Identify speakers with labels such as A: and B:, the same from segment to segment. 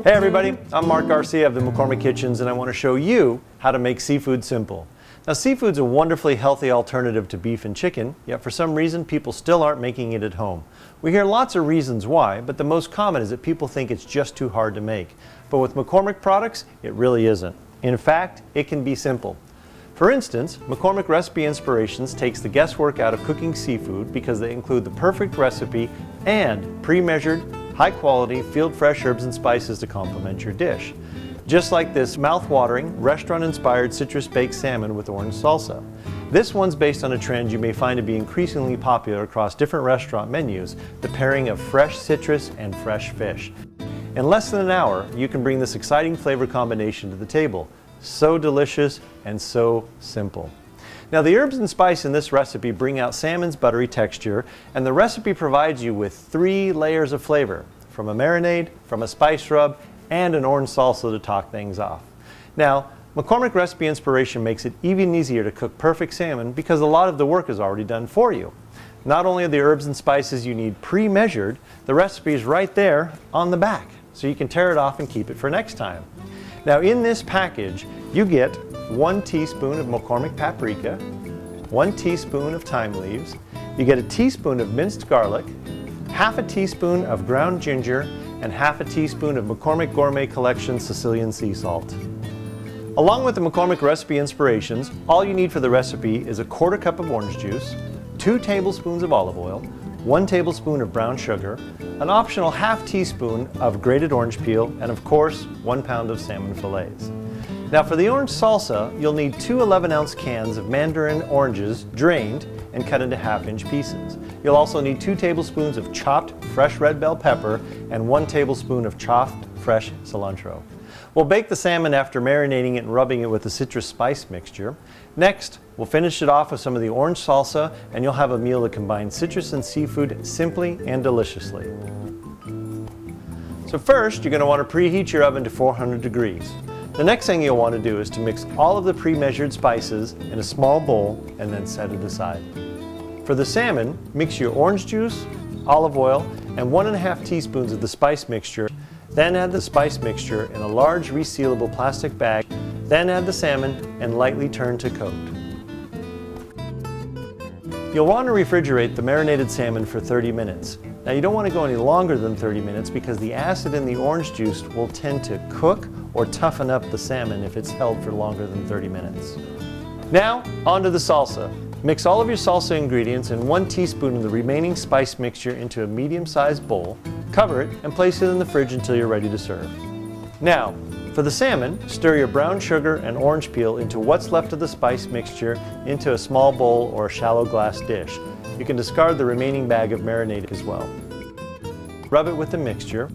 A: Hey everybody, I'm Mark Garcia of the McCormick Kitchens, and I want to show you how to make seafood simple. Now, seafood's a wonderfully healthy alternative to beef and chicken, yet for some reason people still aren't making it at home. We hear lots of reasons why, but the most common is that people think it's just too hard to make. But with McCormick products, it really isn't. In fact, it can be simple. For instance, McCormick Recipe Inspirations takes the guesswork out of cooking seafood because they include the perfect recipe and pre-measured, high-quality, field-fresh herbs and spices to complement your dish. Just like this mouth-watering, restaurant-inspired citrus-baked salmon with orange salsa. This one's based on a trend you may find to be increasingly popular across different restaurant menus, the pairing of fresh citrus and fresh fish. In less than an hour, you can bring this exciting flavor combination to the table. So delicious and so simple. Now, the herbs and spice in this recipe bring out salmon's buttery texture, and the recipe provides you with 3 layers of flavor, from a marinade, from a spice rub, and an orange salsa to top things off. Now, McCormick Recipe Inspiration makes it even easier to cook perfect salmon because a lot of the work is already done for you. Not only are the herbs and spices you need pre-measured, the recipe is right there on the back, so you can tear it off and keep it for next time. Now, in this package, you get 1 teaspoon of McCormick paprika, 1 teaspoon of thyme leaves, you get a teaspoon of minced garlic, half a teaspoon of ground ginger, and half a teaspoon of McCormick Gourmet Collection Sicilian sea salt. Along with the McCormick Recipe Inspirations, all you need for the recipe is a 1/4 cup of orange juice, 2 tablespoons of olive oil, 1 tablespoon of brown sugar, an optional ½ teaspoon of grated orange peel, and of course, 1 pound of salmon fillets. Now, for the orange salsa, you'll need 2 11-ounce cans of mandarin oranges drained and cut into ½ pieces. You'll also need 2 tablespoons of chopped fresh red bell pepper and 1 tablespoon of chopped fresh cilantro. We'll bake the salmon after marinating it and rubbing it with the citrus spice mixture. Next, we'll finish it off with some of the orange salsa, and you'll have a meal that combines citrus and seafood simply and deliciously. So first, you're going to want to preheat your oven to 400 degrees. The next thing you'll want to do is to mix all of the pre-measured spices in a small bowl and then set it aside. For the salmon, mix your orange juice, olive oil, and 1½ teaspoons of the spice mixture. Then add the spice mixture in a large resealable plastic bag. Then add the salmon and lightly turn to coat. You'll want to refrigerate the marinated salmon for 30 minutes. Now, you don't want to go any longer than 30 minutes because the acid in the orange juice will tend to cook or toughen up the salmon if it's held for longer than 30 minutes. Now, onto the salsa. Mix all of your salsa ingredients and 1 teaspoon of the remaining spice mixture into a medium-sized bowl, cover it, and place it in the fridge until you're ready to serve. Now, for the salmon, stir your brown sugar and orange peel into what's left of the spice mixture into a small bowl or a shallow glass dish. You can discard the remaining bag of marinade as well. Rub it with the mixture.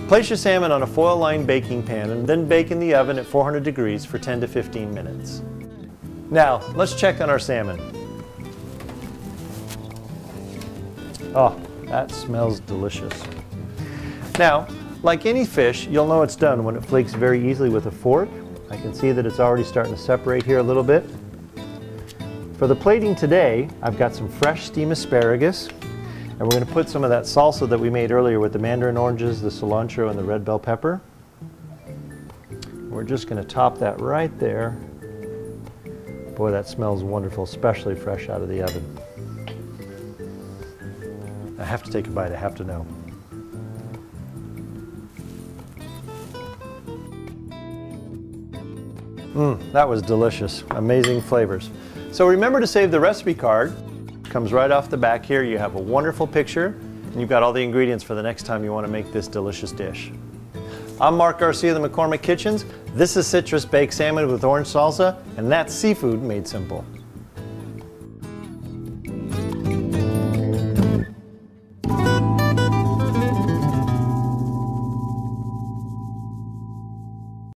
A: Place your salmon on a foil-lined baking pan and then bake in the oven at 400 degrees for 10 to 15 minutes. Now, let's check on our salmon. Oh, that smells delicious. Now, like any fish, you'll know it's done when it flakes very easily with a fork. I can see that it's already starting to separate here a little bit. For the plating today, I've got some fresh steamed asparagus, and we're going to put some of that salsa that we made earlier with the mandarin oranges, the cilantro, and the red bell pepper. We're just going to top that right there. Boy, that smells wonderful, especially fresh out of the oven. I have to take a bite, I have to know. That was delicious. Amazing flavors. So remember to save the recipe card. It comes right off the back here. You have a wonderful picture, and you've got all the ingredients for the next time you want to make this delicious dish. I'm Mark Garcia of the McCormick Kitchens. This is citrus baked salmon with orange salsa, and that's seafood made simple.